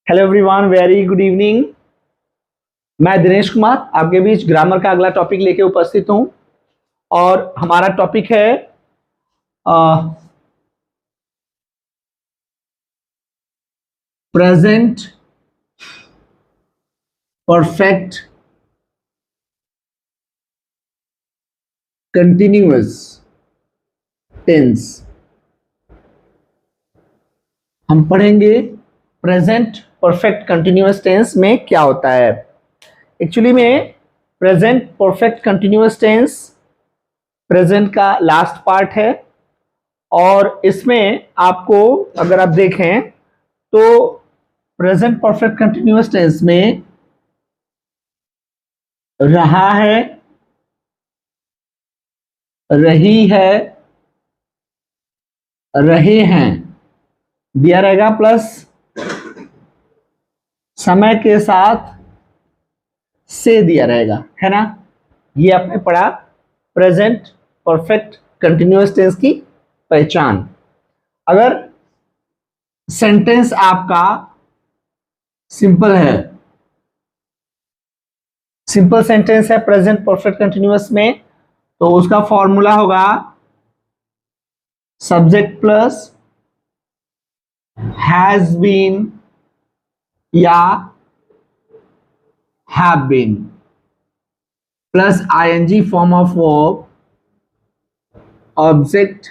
Hello everyone, very good evening. मैं दिनेश कुमार आपके बीच grammar का अगला टॉपिक लेके उपस्थित हूं और हमारा टॉपिक है प्रेजेंट परफेक्ट कंटिन्यूअस टेंस। हम पढ़ेंगे प्रेजेंट परफेक्ट कंटिन्यूअस टेंस में क्या होता है। एक्चुअली में present perfect continuous tense present का लास्ट पार्ट है और इसमें आपको अगर आप देखें तो प्रेजेंट परफेक्ट कंटिन्यूअस टेंस में रहा है, रही है, रहे हैं दिया रहेगा, प्लस समय के साथ से दिया रहेगा, है ना। ये आपने पढ़ा प्रेजेंट परफेक्ट कंटिन्यूअस टेंस की पहचान। अगर सेंटेंस आपका सिंपल है, सिंपल सेंटेंस है प्रेजेंट परफेक्ट कंटिन्यूअस में, तो उसका फॉर्मूला होगा सब्जेक्ट प्लस हैज बीन या have been plus ING form of verb, object,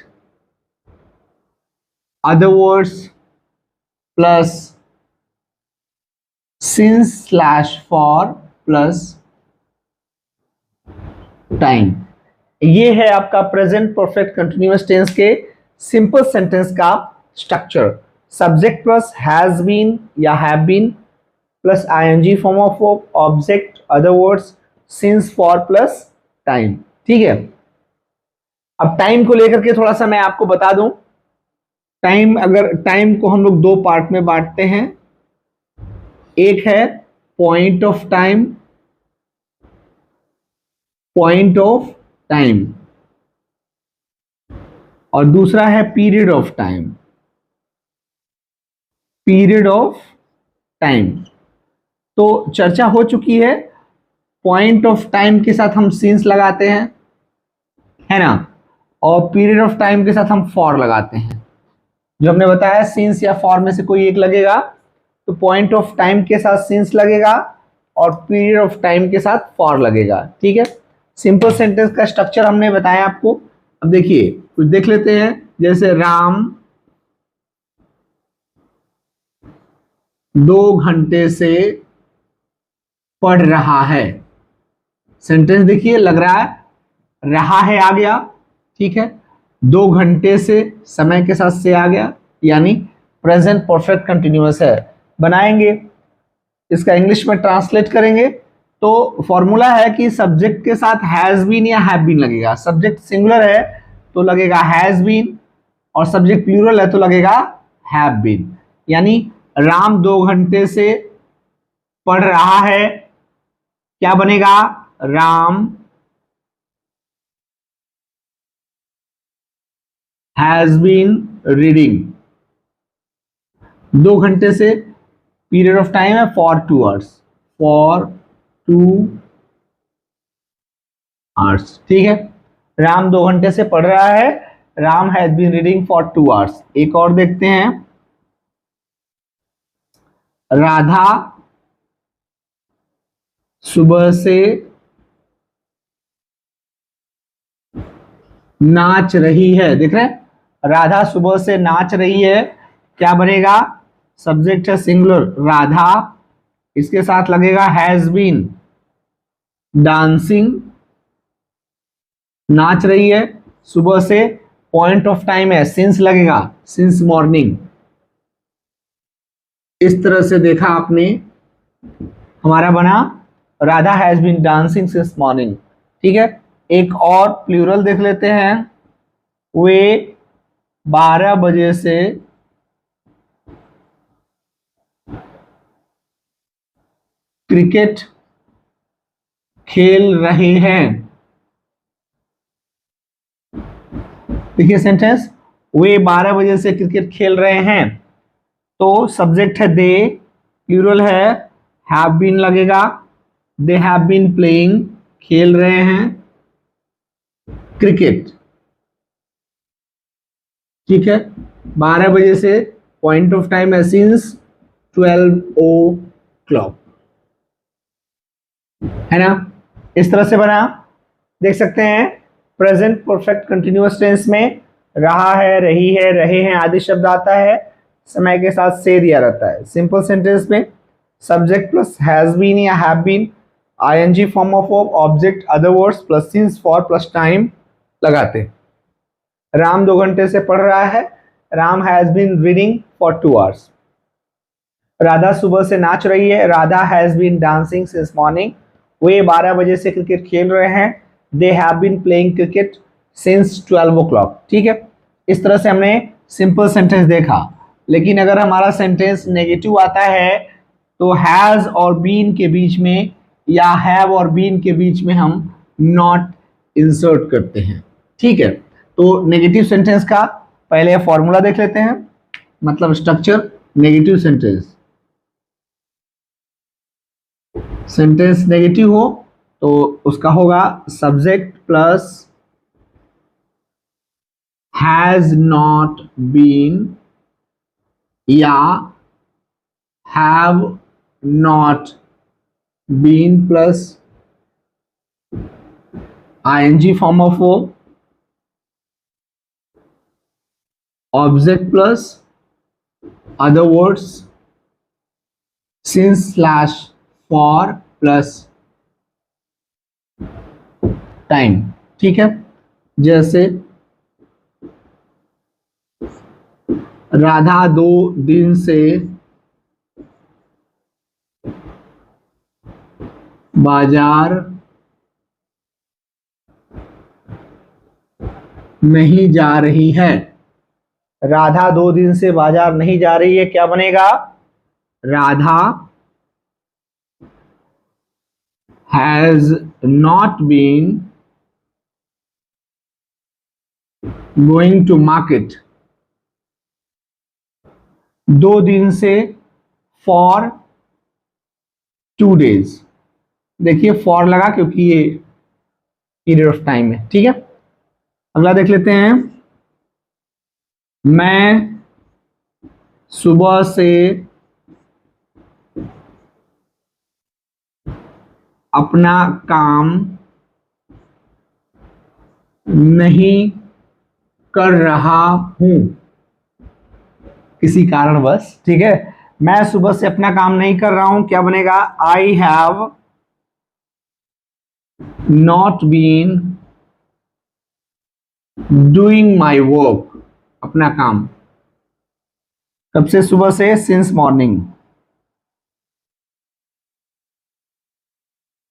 other words plus since slash for plus time. ये है आपका प्रेजेंट परफेक्ट कंटिन्यूअस टेंस के सिंपल सेंटेंस का structure. Subject plus has been या have been plus ING form of verb, object, other words, since, for plus time. ठीक है। अब time को लेकर के थोड़ा सा मैं आपको बता दूं। टाइम को हम लोग दो पार्ट में बांटते हैं। एक है point of time, point of time, और दूसरा है period of time, period of time. तो चर्चा हो चुकी है, पॉइंट ऑफ टाइम के साथ हम सिंस लगाते हैं, है ना, और पीरियड ऑफ टाइम के साथ हम फॉर लगाते हैं। जो हमने बताया सिंस या फॉर में से कोई एक लगेगा, तो पॉइंट ऑफ टाइम के साथ सिंस लगेगा और पीरियड ऑफ टाइम के साथ फॉर लगेगा। ठीक है। सिंपल सेंटेंस का स्ट्रक्चर हमने बताया आपको। अब देखिए कुछ देख लेते हैं, जैसे राम 2 घंटे से पढ़ रहा है। सेंटेंस देखिए, लग रहा है आ गया, ठीक है। 2 घंटे से समय के साथ से आ गया, यानी प्रेजेंट परफेक्ट कंटिन्यूअस है। बनाएंगे, इसका इंग्लिश में ट्रांसलेट करेंगे तो फॉर्मूला है कि सब्जेक्ट के साथ हैज बीन या हैव बीन लगेगा। सब्जेक्ट सिंगुलर है तो लगेगा हैज बीन, और सब्जेक्ट प्लूरल है तो लगेगा हैव बीन। यानी राम 2 घंटे से पढ़ रहा है, क्या बनेगा, राम हैज बीन रीडिंग। 2 घंटे से पीरियड ऑफ टाइम है फॉर 2 आवर्स, फॉर 2 आवर्स। ठीक है। राम 2 घंटे से पढ़ रहा है, Ram has been reading for 2 hours. एक और देखते हैं, राधा सुबह से नाच रही है। देख रहे हैं, राधा सुबह से नाच रही है, क्या बनेगा, सब्जेक्ट है सिंगुलर राधा, इसके साथ लगेगा हैज बीन डांसिंग, नाच रही है सुबह से, पॉइंट ऑफ टाइम है सिंस लगेगा, सिंस मॉर्निंग। इस तरह से देखा आपने, हमारा बना Radha has been dancing since morning. ठीक है। एक और प्लूरल देख लेते हैं, वे 12 बजे से क्रिकेट खेल रहे हैं। देखिए सेंटेंस, वे 12 बजे से क्रिकेट खेल रहे हैं, तो सब्जेक्ट है दे, प्लूरल है, हैव बीन लगेगा, दे हैव बीन प्लेइंग, खेल रहे हैं क्रिकेट। ठीक है, 12 बजे से पॉइंट ऑफ टाइम है सिंस 12 o'clock, है ना। इस तरह से बना, देख सकते हैं प्रेजेंट परफेक्ट कंटिन्यूअस टेंस में रहा है, रही है, रहे हैं आदि शब्द आता है, समय के साथ से दिया रहता है। सिंपल सेंटेंस में सब्जेक्ट प्लस हैज बीन या have been, ING form of object, other words plus since for plus time लगाते। राम 2 घंटे से पढ़ रहा है, Ram has been reading for 2 hours। Radha सुबह से नाच रही है, Radha has been dancing since morning. वे 12 बजे से क्रिकेट खेल रहे हैं, they have been playing cricket since 12 o'clock। ठीक है, इस तरह से हमने सिंपल सेंटेंस देखा। लेकिन अगर हमारा सेंटेंस नेगेटिव आता है तो हैज और बीन के बीच में या हैव और बीन के बीच में हम नॉट इंसर्ट करते हैं। ठीक है, तो नेगेटिव सेंटेंस का पहले फॉर्मूला देख लेते हैं, मतलब structure. Negative sentence, sentence negative हो तो उसका होगा subject plus has not been या have not been plus ING form of verb, object plus other words, since slash for plus time. ठीक है, जैसे राधा 2 दिन से बाजार नहीं जा रही है। राधा 2 दिन से बाजार नहीं जा रही है, क्या बनेगा? Radha has not been going to market। 2 दिन से for 2 days। देखिए for लगा क्योंकि ये पीरियड ऑफ टाइम है। ठीक है, अगला देख लेते हैं। मैं सुबह से अपना काम नहीं कर रहा हूं किसी कारणवश। ठीक है, मैं सुबह से अपना काम नहीं कर रहा हूं, क्या बनेगा? I have not been doing my work. अपना काम कब से? सुबह से, सिंस मॉर्निंग।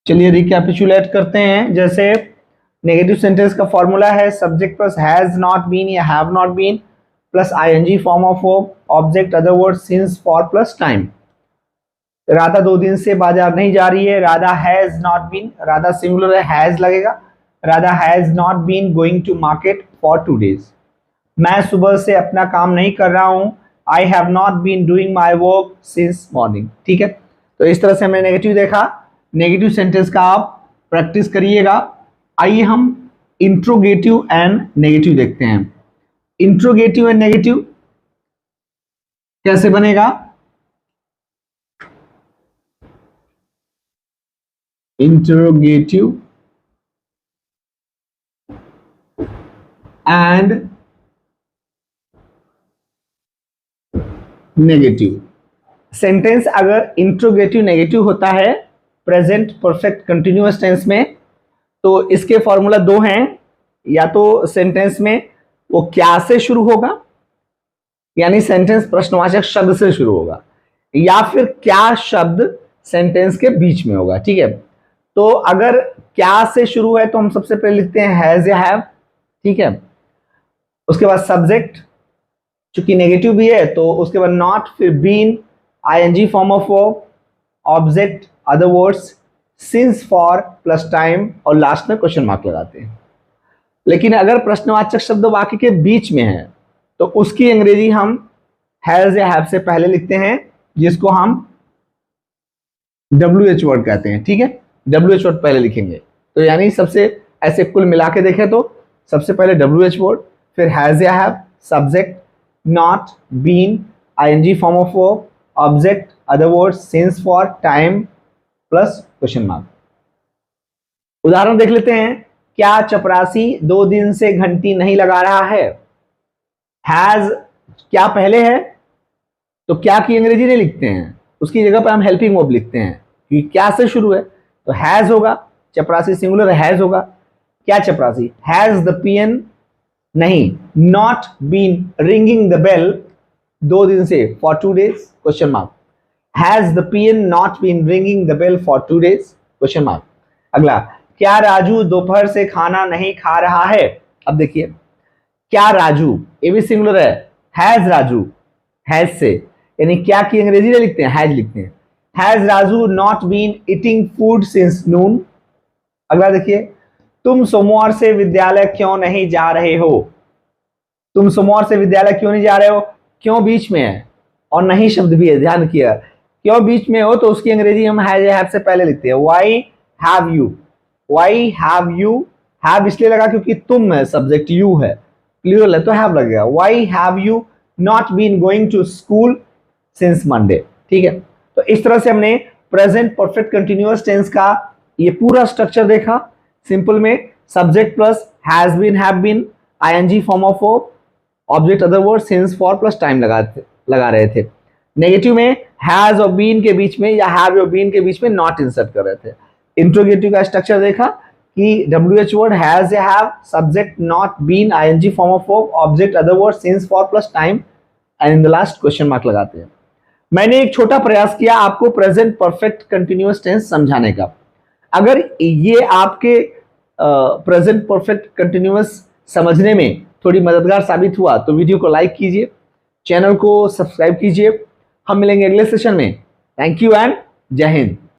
चलिए रिकैपिचुलेट करते हैं। जैसे नेगेटिव सेंटेंस का फॉर्मूला है subject plus has not been या have not been plus ING form of verb, object other word, since for plus time. Radha 2 दिन से बाजार नहीं जा रही है, Radha has not been, Radha singular है, हैज लगेगा। Radha has not been going to market for 2 days। मैं सुबह से अपना काम नहीं कर रहा हूं, I have not been doing my work since morning. ठीक है, तो इस तरह से हमने नेगेटिव देखा। नेगेटिव सेंटेंस का आप प्रैक्टिस करिएगा। आइए हम इंट्रोगेटिव एंड नेगेटिव देखते हैं। इंट्रोगेटिव एंड नेगेटिव कैसे बनेगा? Interrogative and negative. सेंटेंस अगर इंट्रोगेटिव नेगेटिव होता है प्रेजेंट परफेक्ट कंटिन्यूअस टेंस में, तो इसके फॉर्मूला 2 हैं। या तो सेंटेंस में वो क्या से शुरू होगा, यानी सेंटेंस प्रश्नवाचक शब्द से शुरू होगा, या फिर क्या शब्द सेंटेंस के बीच में होगा। ठीक है, तो अगर क्या से शुरू है तो हम सबसे पहले लिखते हैं हैज या हैव। ठीक है, उसके बाद सब्जेक्ट, चूंकि नेगेटिव भी है तो उसके बाद नॉट, फिर been, ING form of verb, object other words, since for plus time, और लास्ट में क्वेश्चन मार्क लगाते हैं। लेकिन अगर प्रश्नवाचक शब्द वाक्य के बीच में है तो उसकी अंग्रेजी हम हैज या हैव से पहले लिखते हैं, जिसको हम WH वर्ड कहते हैं, ठीक है। WH वर्ड पहले लिखेंगे, तो यानी सबसे ऐसे कुल मिला के देखें तो सबसे पहले WH वर्ड, फिर हैज या have, subject, not, been, ING form of verb, object, other words, since, for, time plus question mark. उदाहरण देख लेते हैं। क्या चपरासी 2 दिन से घंटी नहीं लगा रहा है? हैज क्या पहले है तो क्या की अंग्रेजी नहीं लिखते हैं, उसकी जगह पर हम हेल्पिंग वर्ब लिखते हैं क्योंकि क्या से शुरू है, तो हैज होगा। चपरासी सिंगुलर हैज होगा। क्या चपरासी? हैज द पियन नहीं, not been ringing the bell 2 दिन से, for 2 days question mark. Has the peon not been ringing the bell for 2 days question mark. अगला, क्या राजू दोपहर से खाना नहीं खा रहा है? अब देखिए, क्या राजू ये भी सिंगुलर हैज राजू, हैज से, यानी क्या की अंग्रेजी में लिखते हैं, हैज लिखते हैं। Has Raju not been eating food since noon. अगला देखिए, तुम सोमवार से विद्यालय क्यों नहीं जा रहे हो? तुम सोमवार से विद्यालय क्यों नहीं जा रहे हो? क्यों बीच में है और नहीं शब्द भी है, ध्यान किया। क्यों बीच में हो तो उसकी अंग्रेजी हम हैज या हैव से पहले लिखते हैं। Y have you, Y have you, have इसलिए लगा क्योंकि तुम है, सब्जेक्ट यू है, प्लूरल है तो हैव लगेगा। Why have you not been going to school since Monday, ठीक है। तो इस तरह से हमने प्रेजेंट परफेक्ट कंटिन्यूअस टेंस का ये पूरा स्ट्रक्चर देखा। सिंपल में subject plus has been, have been, ING form of verb, object other word, since, for plus time लगा रहे थे। नेगेटिव में हैज और बीन के बीच में या हैव और बीन के बीच में नॉट इंसर्ट कर रहे थे। इंट्रोगेटिव का स्ट्रक्चर देखा कि WH वर्ड हैज या have, subject not, been, ING form of verb, object other word, since, for plus time and in the last question mark लगाते हैं। मैंने एक छोटा प्रयास किया आपको प्रेजेंट परफेक्ट कंटिन्यूअस टेंस समझाने का। अगर ये आपके प्रेजेंट परफेक्ट कंटिन्यूअस समझने में थोड़ी मददगार साबित हुआ तो वीडियो को लाइक कीजिए, चैनल को सब्सक्राइब कीजिए। हम मिलेंगे अगले सेशन में। थैंक यू एंड जय हिंद।